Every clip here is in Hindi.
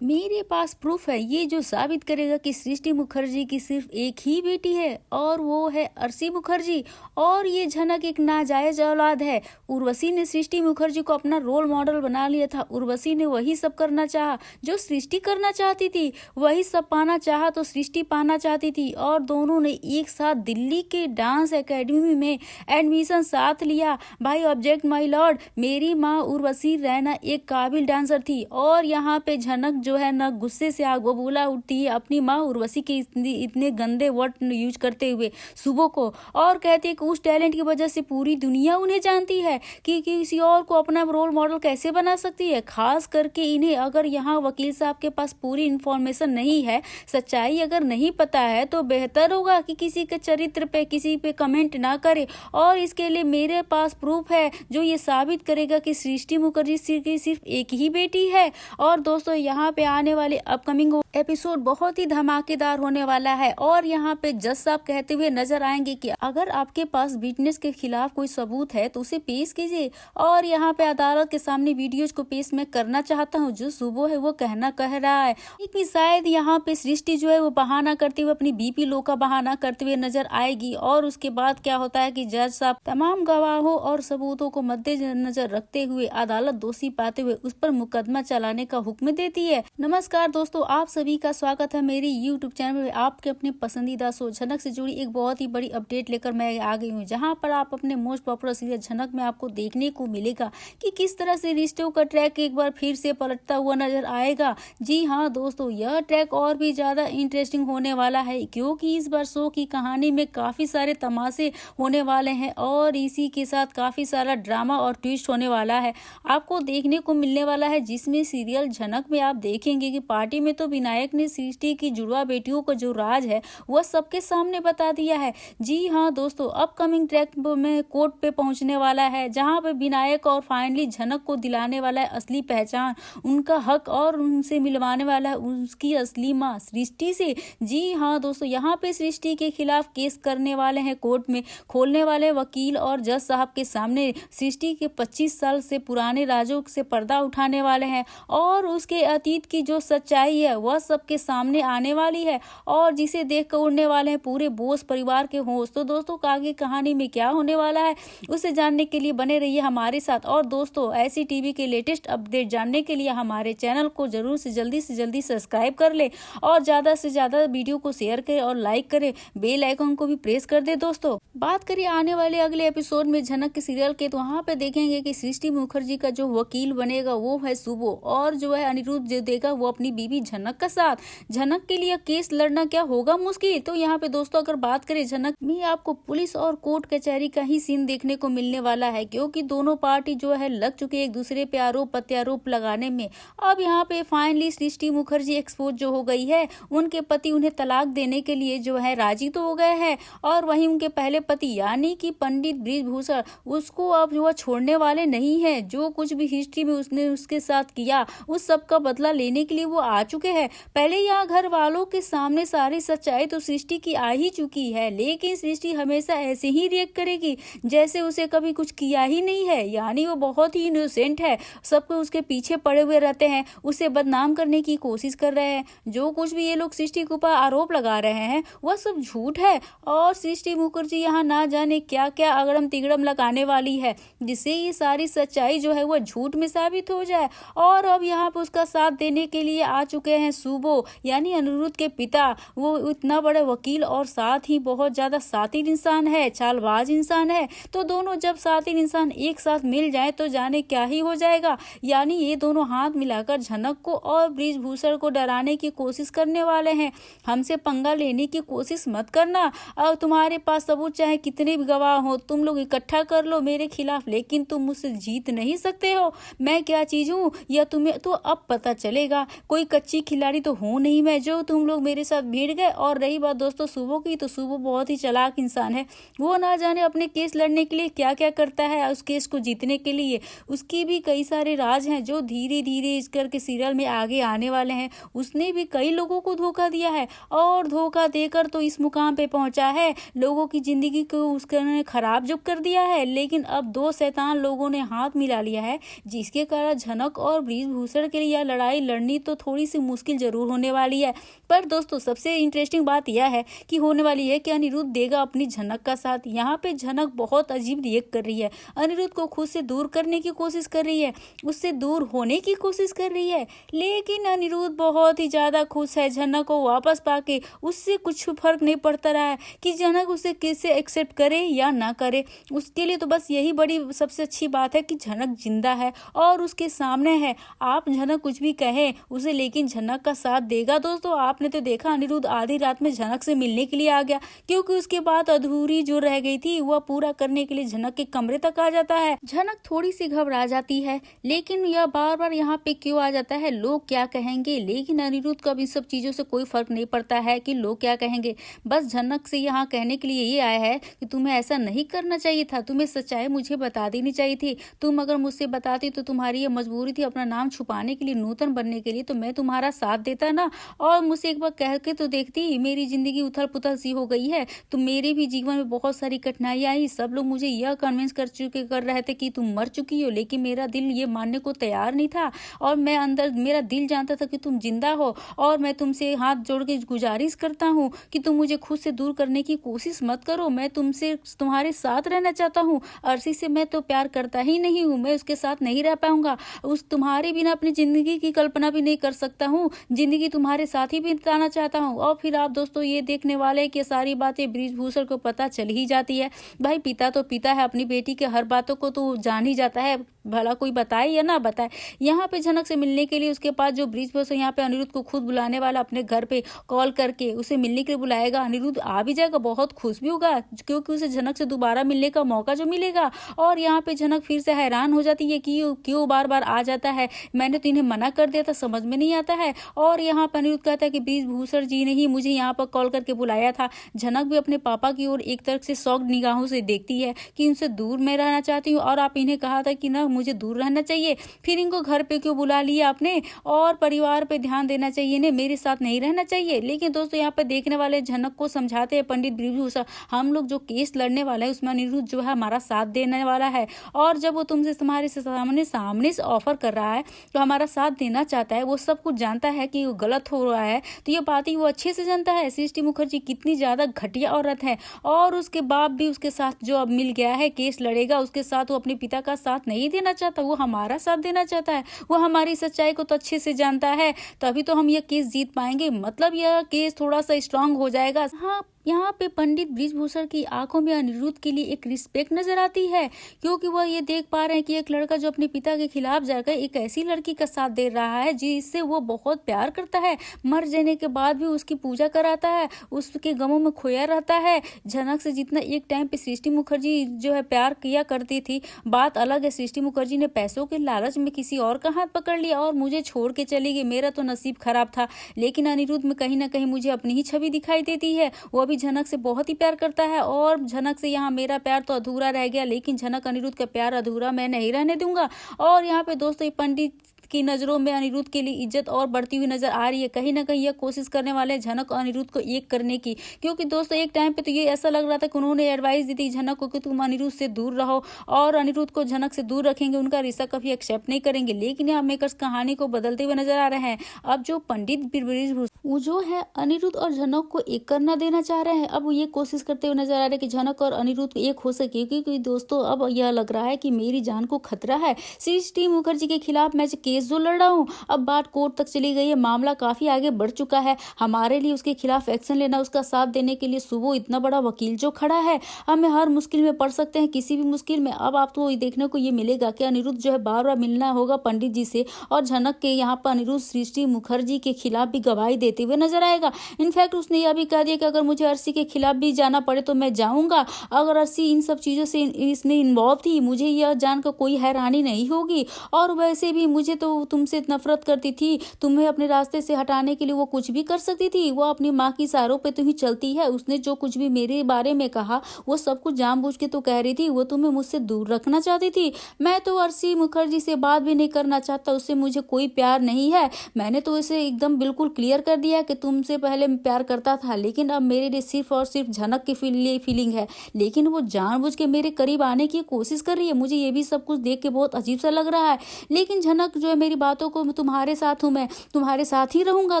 मेरे पास प्रूफ है ये जो साबित करेगा कि सृष्टि मुखर्जी की सिर्फ एक ही बेटी है और वो है अर्शी मुखर्जी। और ये झनक एक नाजायज औलाद है। उर्वशी ने सृष्टि मुखर्जी को अपना रोल मॉडल बना लिया था। उर्वशी ने वही सब करना चाहा जो सृष्टि करना चाहती थी, वही सब पाना चाहा तो सृष्टि पाना चाहती थी। और दोनों ने एक साथ दिल्ली के डांस एकेडमी में एडमिशन साथ लिया। भाई ऑब्जेक्ट माई लॉर्ड, मेरी माँ उर्वशी रैना एक काबिल डांसर थी। और यहाँ पे झनक जो है ना गुस्से से आग बबूला उठती है अपनी माँ उर्वशी के इतने गंदे वर्ड यूज करते हुए सुबह को, और कहती है कि उस टैलेंट की वजह से पूरी दुनिया उन्हें जानती है कि किसी और को अपना रोल मॉडल कैसे बना सकती है। खास करके इन्हें अगर यहाँ वकील साहब के पास पूरी इंफॉर्मेशन नहीं है, सच्चाई अगर नहीं पता है, तो बेहतर होगा कि किसी के चरित्र पे किसी पे कमेंट ना करे। और इसके लिए मेरे पास प्रूफ है जो ये साबित करेगा कि सृष्टि मुखर्जी की सिर्फ एक ही बेटी है। और दोस्तों यहाँ पे आने वाले अपकमिंग एपिसोड बहुत ही धमाकेदार होने वाला है। और यहाँ पे जज साहब कहते हुए नजर आएंगे कि अगर आपके पास विटनेस के खिलाफ कोई सबूत है तो उसे पेश कीजिए। और यहाँ पे अदालत के सामने वीडियोज को पेश मैं करना चाहता हूँ जो सुबह है वो कह रहा है। लेकिन शायद यहाँ पे सृष्टि जो है वो बहाना करते हुए अपनी बीपी लो का बहाना करते हुए नजर आएगी। और उसके बाद क्या होता है कि जज साहब तमाम गवाहों और सबूतों को मद्देनजर रखते हुए अदालत दोषी पाते हुए उस पर मुकदमा चलाने का हुक्म देती है। नमस्कार दोस्तों, आप सभी का स्वागत है मेरी यूट्यूब चैनल में। आपके अपने पसंदीदा शो झनक से जुड़ी एक बहुत ही बड़ी अपडेट लेकर मैं आ गई हूँ, जहाँ पर आप अपने मोस्ट पॉपुलर सीरियल झनक में आपको देखने को मिलेगा कि किस तरह से रिश्तों का ट्रैक एक बार फिर से पलटता हुआ नजर आएगा। जी हाँ दोस्तों, यह ट्रैक और भी ज्यादा इंटरेस्टिंग होने वाला है क्योंकि इस बार शो की कहानी में काफी सारे तमाशे होने वाले हैं और इसी के साथ काफी सारा ड्रामा और ट्विस्ट होने वाला है आपको देखने को मिलने वाला है। जिसमें सीरियल झनक में आप देखेंगे कि पार्टी में तो विनायक ने सृष्टि की जुड़वा बेटियों का जो राज है वह सबके सामने बता दिया है। जी हाँ दोस्तों, अपकमिंग ट्रैक में कोर्ट पे पहुंचने वाला है जहां पे विनायक और फाइनली झनक को दिलाने वाला है असली पहचान, उनका हक, और उनसे मिलवाने वाला है उसकी असली माँ सृष्टि से। जी हाँ दोस्तों, यहाँ पे सृष्टि के खिलाफ केस करने वाले हैं कोर्ट में खोलने वाले वकील और जज साहब के सामने सृष्टि के 25 साल से पुराने राजों से पर्दा उठाने वाले हैं और उसके अतीत की जो सच्चाई है वह सबके सामने आने वाली है और जिसे देख कर उड़ने वाले हैं पूरे बोस परिवार के होश। तो दोस्तों आगे कहानी में क्या होने वाला है उसे जानने के लिए बने रहिए हमारे साथ। और दोस्तों ऐसी टीवी के लेटेस्ट अपडेट जानने के लिए हमारे चैनल को जरूर से जल्दी सब्सक्राइब कर ले और ज्यादा से ज्यादा वीडियो को शेयर करें और लाइक करें, बेल आइकन को भी प्रेस कर दे। दोस्तों बात करिए आने वाले अगले एपिसोड में झनक के सीरियल के, तो वहाँ पे देखेंगे कि सृष्टि मुखर्जी का जो वकील बनेगा वो है सुबो और जो है अनिरुद्ध जो देगा वो अपनी बीवी झनक का साथ। झनक के लिए केस लड़ना क्या होगा मुश्किल। तो यहाँ पे दोस्तों अगर बात करें झनक में, आपको पुलिस और कोर्ट कचहरी का ही सीन देखने को मिलने वाला है क्योंकि दोनों पार्टी जो है लग चुके एक दूसरे पे आरोप प्रत्यारोप लगाने में। अब यहाँ पे फाइनली सृष्टि मुखर्जी एक्सपोज जो हो गई है, उनके पति उन्हें तलाक देने के लिए जो है राजी तो हो गए हैं और वहीं उनके पहले पति यानी कि पंडित ब्रिजभूषण उसको अब जो छोड़ने वाले नहीं है। जो कुछ भी हिस्ट्री में उसने उसके साथ किया उस सब का बदला लेने के लिए वो आ चुके हैं। पहले यहाँ घर वालों के सामने सारी सच्चाई तो सृष्टि की आ ही चुकी है, लेकिन सृष्टि हमेशा ऐसे ही रिएक्ट करेगी जैसे उसे कभी कुछ किया ही नहीं है, यानी वो बहुत ही इनोसेंट है। सबको उसके पीछे पड़े हुए रहते हैं, उसे बदनाम करने की कोशिश कर रहे हैं। जो कुछ भी ये लोग सृष्टि के ऊपर आरोप लगा रहे हैं वह सब झूठ है और सृष्टि मुखर्जी यहाँ ना जाने क्या क्या अगड़म तिगड़म लगाने वाली है जिससे ये सारी सच्चाई जो है वह झूठ में साबित हो जाए। और अब यहाँ पे उसका साथ देने के लिए आ चुके हैं सुबो यानी अनिरुद्ध के पिता। वो इतना बड़े वकील और साथ ही बहुत ज्यादा शातिर इंसान है, चालबाज इंसान है। तो दोनों जब शातिर इंसान एक साथ मिल जाए तो जाने क्या ही हो जाएगा। यानी ये दोनों हाथ मिलाकर झनक को और ब्रिजभूषण को डराने की कोशिश करने वाले हैं। हमसे पंगा लेने की कोशिश मत करना, और तुम्हारे पास सबूत चाहे कितने भी गवाह हो तुम लोग इकट्ठा कर लो मेरे खिलाफ, लेकिन तुम मुझसे जीत नहीं सकते हो। मैं क्या चीज हूँ या तुम्हें तो अब पता चलेगा। कोई कच्ची खिलाड़ी तो हूँ नहीं मैं जो तुम लोग मेरे साथ भिड़ गए। और रही बात दोस्तों सुबो की, तो सुबो बहुत ही चालाक इंसान है। वो ना जाने अपने केस लड़ने के लिए क्या क्या करता है, उस केस को जीतने के लिए उसकी भी कई सारे राज हैं जो धीरे धीरे इस करके सीरियल में आगे आने वाले हैं। उसने भी कई लोगों को धोखा दिया है और धोखा देकर तो इस मुकाम पे पहुंचा है, लोगों की जिंदगी को उसने खराब जो कर दिया है। लेकिन अब दो शैतान लोगों ने हाथ मिला लिया है जिसके कारण झनक और ब्रिजभूषण के लिए यह लड़ाई लड़नी तो थोड़ी सी मुश्किल जरूर होने वाली है। पर दोस्तों सबसे इंटरेस्टिंग बात यह है कि होने वाली है कि अनिरुद्ध देगा अपनी झनक का साथ। यहाँ पे झनक बहुत अजीब रिएक्ट कर रही है, अनिरुद्ध को खुद से दूर करने की कोशिश कर रही है, उससे दूर होने की कोशिश कर रही है। लेकिन अनिरुद्ध बहुत ही ज्यादा खुश है झनक को वापस पाके। उससे कुछ फर्क नहीं पड़ता रहा है कि झनक उसे कैसे एक्सेप्ट करे या ना करे। उसके लिए तो बस यही बड़ी सबसे अच्छी बात है कि झनक जिंदा है और उसके सामने है। आप झनक कुछ भी कहे उसे, लेकिन झनक का साथ देगा। दोस्तों आपने तो देखा अनिरुद्ध आधी रात में झनक से मिलने के लिए आ गया, क्योंकि उसके बाद अधूरी जो रह गई थी वह पूरा करने के लिए झनक के कमरे तक आ जाता है। झनक थोड़ी सी घबरा जाती है, लेकिन यह बार बार यहाँ पे क्यों आ जाता है, लोग क्या कहेंगे। लेकिन अनिरुद्ध को इन सब चीजों से कोई फर्क नहीं पड़ता है कि लोग क्या कहेंगे। बस झनक से यहाँ कहने के लिए ये आया है कि तुम्हें ऐसा नहीं करना चाहिए था, तुम्हें सच्चाई मुझे बता देनी चाहिए थी। तुम अगर मुझसे बताती तो तुम्हारी ये मजबूरी थी अपना नाम छुपाने के लिए, नूतन बनने के लिए, तो मैं तुम्हारा साथ देता ना। और मुझसे एक बार कह के तो देखती, मेरी जिंदगी उथल पुथल सी हो गई है। तो मेरे भी जीवन में बहुत सारी कठिनाइयां आई, सब लोग मुझे यह कन्विंस कर रहे थे कि तुम मर चुकी हो, लेकिन मेरा दिल ये मानने को तैयार नहीं था। और मैं अंदर मेरा दिल जानता था कि तुम जिंदा हो। और मैं तुमसे हाथ जोड़ के गुजारिश करता हूँ कि तुम मुझे खुद से दूर करने की कोशिश मत करो। मैं तुमसे तुम्हारे साथ रहना चाहता हूँ। अर्शी से मैं तो प्यार करता ही नहीं हूँ, मैं उसके साथ नहीं रह पाऊंगा। उस तुम्हारे बिना अपनी जिंदगी की कल्पना भी नहीं कर सकता हूँ, जिंदगी तुम्हारे साथ ही बिताना चाहता हूँ। और फिर आप दोस्तों ये देखने वाले कि सारी बातें बृजभूषण को पता चल ही जाती है। भाई पिता तो पिता है, अपनी बेटी के हर बातों को तो जान ही जाता है, भला कोई बताए या ना बताए। यहाँ पे झनक से मिलने के लिए उसके पास जो बृजभूषण यहाँ पे अनिरुद्ध को खुद बुलाने वाला, अपने घर पे कॉल करके उसे मिलने के लिए बुलाएगा। अनिरुद्ध आ भी जाएगा, बहुत खुश भी होगा, क्योंकि उसे झनक से दोबारा मिलने का मौका जो मिलेगा। और यहाँ पे झनक फिर से हैरान हो जाती है कि क्यों बार बार आ जाता है, मैंने तो इन्हें मना कर दिया था, समझ में नहीं आता है। और यहाँ पे अनिरुद्ध कहता है कि बृजभूषण जी ने ही मुझे यहाँ पर कॉल करके बुलाया था। झनक भी अपने पापा की ओर एक तरह से शौक निगाहों से देखती है कि उनसे दूर मैं रहना चाहती हूँ, और आप इन्हें कहा था कि ना मुझे दूर रहना चाहिए, फिर इनको घर पे क्यों बुला लिया आपने, और परिवार पे ध्यान देना चाहिए ने, मेरे साथ नहीं रहना चाहिए। लेकिन दोस्तों यहाँ पे देखने वाले झनक को समझाते हैं पंडित बृजभूषण, हम लोग जो केस लड़ने वाला है उसमें अनिरुद्ध जो है हमारा साथ देने वाला है, और जब वो तुमसे तुम्हारे सामने से ऑफर कर रहा है तो हमारा साथ देना चाहता है। वो सब कुछ जानता है कि वो गलत हो रहा है, तो ये बात ही वो अच्छे से जानता है। सृष्टि मुखर्जी कितनी ज्यादा घटिया औरत है, और उसके बाप भी उसके साथ जो अब मिल गया है केस लड़ेगा उसके साथ, वो अपने पिता का साथ नहीं देना चाहता, वो हमारा साथ देना चाहता है। वो हमारी सच्चाई को तो अच्छे से जानता है, तभी तो हम ये केस जीत पाएंगे, मतलब यह केस थोड़ा सा स्ट्रांग हो जाएगा। हाँ, यहाँ पे पंडित बृजभूषण की आंखों में अनिरुद्ध के लिए एक रिस्पेक्ट नजर आती है, क्योंकि वह ये देख पा रहे हैं कि एक लड़का जो अपने पिता के खिलाफ जाकर एक ऐसी लड़की का साथ दे रहा है जिससे वो बहुत प्यार करता है, मर जाने के बाद भी उसकी पूजा कराता है, उसके गमों में खोया रहता है। झनक से जितना एक टाइम पे सृष्टि मुखर्जी जो है प्यार किया करती थी, बात अलग है, सृष्टि मुखर्जी ने पैसों के लालच में किसी और का हाथ पकड़ लिया और मुझे छोड़ के चली गई, मेरा तो नसीब खराब था। लेकिन अनिरुद्ध में कहीं ना कहीं मुझे अपनी ही छवि दिखाई देती है, वो भी झनक से बहुत ही प्यार करता है। और झनक से यहाँ मेरा प्यार तो अधूरा रह गया, लेकिन झनक अनिरुद्ध का प्यार अधूरा मैं नहीं रहने दूंगा। और यहाँ पे दोस्तों पंडित की नजरों में अनिरुद्ध के लिए इज्जत और बढ़ती हुई नजर आ रही है। कहीं ना कहीं यह कोशिश करने वाले हैं झनक और अनिरुद्ध को एक करने की, क्योंकि दोस्तों एक टाइम पे तो ये ऐसा लग रहा था कि उन्होंने एडवाइस दी थी झनक को कि तुम अनिरुद्ध से दूर रहो, और अनिरुद्ध को झनक से दूर रखेंगे, उनका रिश्ता कभी एक्सेप्ट नहीं करेंगे। लेकिन यहाँ मेकर्स कहानी को बदलते हुए नजर आ रहे हैं। अब जो पंडित बृजभूषण वो जो है अनिरुद्ध और झनक को एक करना देना चाह रहे हैं, अब वो ये कोशिश करते हुए नजर आ रहे हैं कि झनक और अनिरुद्ध एक हो सके, क्योंकि दोस्तों अब यह लग रहा है कि मेरी जान को खतरा है। सृष्टि मुखर्जी के खिलाफ मैं केस जो लड़ रहा हूँ, अब बात कोर्ट तक चली गई है, मामला काफी आगे बढ़ चुका है। हमारे लिए उसके खिलाफ एक्शन लेना, उसका साथ देने के लिए सुबह इतना बड़ा वकील जो खड़ा है, हमें हर मुश्किल में पड़ सकते हैं, किसी भी मुश्किल में। अब आपको देखने को ये मिलेगा कि अनिरुद्ध जो है बार बार मिलना होगा पंडित जी से, और झनक के यहाँ पर अनिरुद्ध सृष्टि मुखर्जी के खिलाफ भी गवाही देते हुए नजर आएगा। इनफैक्ट उसने यह भी कह दिया कि अगर मुझे अर्शी के खिलाफ भी जाना पड़े तो मैं जाऊंगा, अगर अर्शी इन सब चीजों से इसमें इन्वॉल्व थी, मुझे यह जानकर कोई हैरानी नहीं होगी। और वैसे भी मुझे तो तुमसे नफरत करती थी, तुम्हें अपने रास्ते से हटाने के लिए वो कुछ भी कर सकती थी, वो अपनी माँ की इशारों पे तो ही चलती है। उसने जो कुछ भी मेरे बारे में कहा वो सब कुछ जानबूझ के तो कह रही थी, वो तुम्हें मुझसे दूर रखना चाहती थी। मैं तो अर्शी मुखर्जी से बात भी नहीं करना चाहता, उससे मुझे कोई प्यार नहीं है। मैंने तो उसे एकदम बिल्कुल क्लियर कर दिया कि तुमसे पहले मैं प्यार करता था, लेकिन अब मेरे लिए सिर्फ और सिर्फ झनक की फीलिंग है। लेकिन वो जानबूझ के मेरे करीब आने की कोशिश कर रही है, मुझे ये भी सब कुछ देख के बहुत अजीब सा लग रहा है। लेकिन झनक जो है मेरी बातों को, तुम्हारे साथ हूँ, मैं तुम्हारे साथ ही रहूंगा।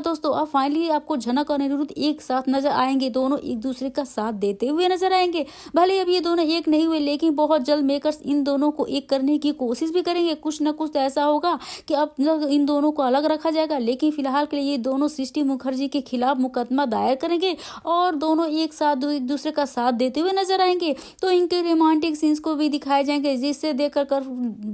दोस्तों अब फाइनली आपको झनक और अनिरुद्ध एक साथ नजर आएंगे, दोनों एक दूसरे का साथ देते हुए नजर आएंगे। भले अब ये दोनों एक नहीं हुए, लेकिन बहुत जल्द मेकर्स इन दोनों को एक करने की कोशिश भी करेंगे। कुछ ना कुछ तो ऐसा होगा कि अब इन दोनों को अलग रखा जाएगा, लेकिन फिलहाल के लिए ये दोनों सृष्टि मुखर्जी के खिलाफ मुकदमा दायर करेंगे और दोनों एक साथ एक दूसरे का साथ देते हुए नजर आएंगे। तो इनके रोमांटिक सीन्स को भी दिखाए जाएंगे, जिससे देखकर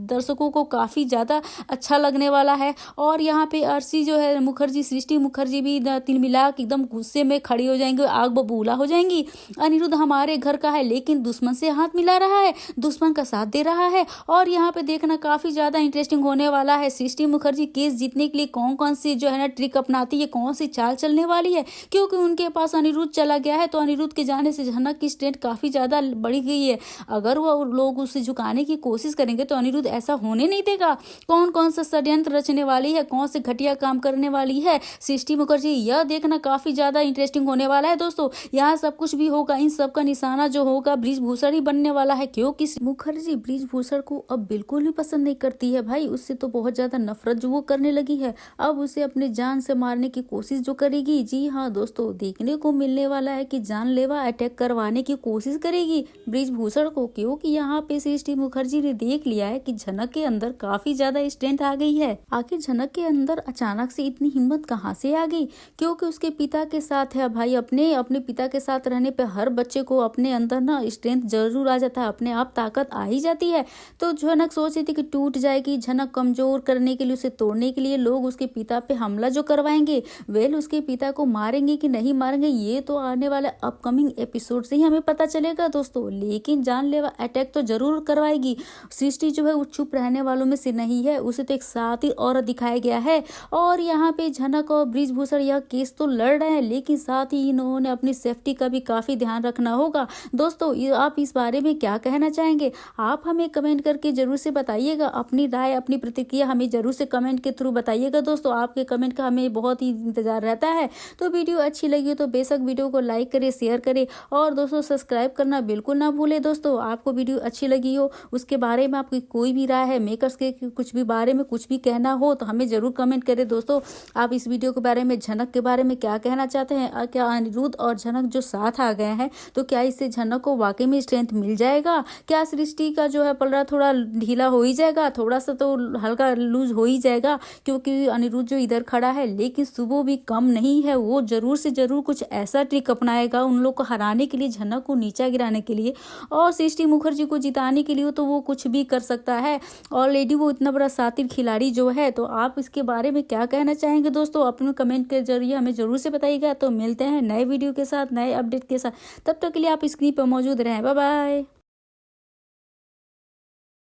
दर्शकों को काफी ज्यादा अच्छा लगने वाला है। और यहाँ पे अर्शी जो है मुखर्जी, सृष्टि मुखर्जी भी तिलमिला के एकदम गुस्से में खड़ी हो जाएंगे, आग बबूला हो जाएंगी। अनिरुद्ध हमारे घर का है, लेकिन दुश्मन से हाथ मिला रहा है, दुश्मन का साथ दे रहा है। और यहाँ पे देखना काफी ज्यादा इंटरेस्टिंग होने वाला है, सृष्टि मुखर्जी केस जीतने के लिए कौन कौन सी जो है ना ट्रिक अपनाती है, कौन सी चाल चलने वाली है। क्योंकि उनके पास अनिरुद्ध चला गया है, तो अनिरुद्ध के जाने से झनक की स्ट्रेंथ काफी ज्यादा बढ़ गई है। अगर वो लोग उसे झुकाने की कोशिश करेंगे तो अनिरुद्ध ऐसा होने नहीं देगा। कौन कौन सा षड्यंत्र रचने वाली है, कौन से घटिया काम करने वाली है सृष्टि मुखर्जी, यह देखना काफी ज्यादा इंटरेस्टिंग होने वाला है। दोस्तों यहाँ सब कुछ भी होगा, इन सब का निशाना जो होगा बृजभूषण ही बनने वाला है। क्योंकि मुखर्जी बृजभूषण को अब बिल्कुल भी पसंद नहीं करती है भाई, उससे तो बहुत ज्यादा नफरत जो वो करने लगी है। अब उसे अपने जान से मारने की कोशिश जो करेगी, जी हाँ दोस्तों, देखने को मिलने वाला है कि जानलेवा अटैक करवाने की कोशिश करेगी बृजभूषण को। क्योंकि यहाँ पे सृष्टि मुखर्जी ने देख लिया है कि झनक के अंदर काफी ज्यादा स्ट्रेंथ आ गई है। आखिर झनक के अंदर अचानक से इतनी हिम्मत कहाँ से आ गई? क्योंकि उसके पिता के साथ है भाई, अपने पिता के साथ रहने पे हर बच्चे को अपने अंदर ना स्ट्रेंथ जरूर आ जाता है, अपने आप ताकत आ ही जाती है। तो झनक सोच रही थी कि टूट जाएगी, झनक कमजोर करने के लिए, उसे तोड़ने के लिए लोग उसके पिता पे हमला जो करवाएंगे, वेल उसके पिता को मारेंगे कि नहीं मारेंगे, ये तो आने वाले अपकमिंग एपिसोड से ही हमें पता चलेगा दोस्तों। लेकिन जानलेवा अटैक तो जरूर करवाएगी। सृष्टि जो है वो चुप रहने वालों में से नहीं है, उसे तो एक साथी औरत दिखाया गया है। और यहाँ पे झनक और बृजभूषण यह केस तो लड़ रहे हैं, लेकिन साथ ही इन्होंने अपनी सेफ्टी का भी काफी ध्यान रखना होगा। दोस्तों आप इस बारे में क्या कहना चाहेंगे? आप हमें कमेंट करके जरूर से बताइएगा, अपनी राय अपनी प्रतिक्रिया हमें जरूर से कमेंट के थ्रू बताइएगा। दोस्तों आपके कमेंट का हमें बहुत ही इंतजार रहता है। तो वीडियो अच्छी लगी हो तो बेशक वीडियो को लाइक करें, शेयर करें और दोस्तों सब्सक्राइब करना बिल्कुल ना भूले। दोस्तों आपको वीडियो अच्छी लगी हो, उसके बारे में आपकी कोई भी राय है, मेकर्स के कुछ भी बारे में कुछ भी कहना हो तो हमें जरूर कमेंट करें। दोस्तों आप इस वीडियो के बारे में, झनक के बारे में क्या कहना चाहते हैं? क्या अनिरुद्ध और झनक जो साथ आ गए हैं तो क्या इससे झनक को वाकई में स्ट्रेंथ मिल जाएगा? क्या सृष्टि का जो है पलड़ा थोड़ा ढीला हो ही जाएगा, थोड़ा सा तो हल्का लूज हो ही जाएगा? क्योंकि अनिरुद्ध जो इधर खड़ा है, लेकिन सुबह भी कम नहीं है, वो जरूर से जरूर कुछ ऐसा ट्रिक अपनाएगा उन लोग को हराने के लिए, झनक को नीचा गिराने के लिए और सृष्टि मुखर्जी को जिताने के लिए। तो वो कुछ भी कर सकता है, ऑलरेडी वो इतना बड़ा शातिर खिलाड़ी जो है। तो आप इसके बारे में क्या कहना चाहेंगे दोस्तों? अपने कमेंट के जरिए हमें जरूर से बताइएगा। तो मिलते हैं नए वीडियो के साथ, नए अपडेट के साथ, तब तक के लिए आप स्क्रीन पर मौजूद रहें। Bye bye.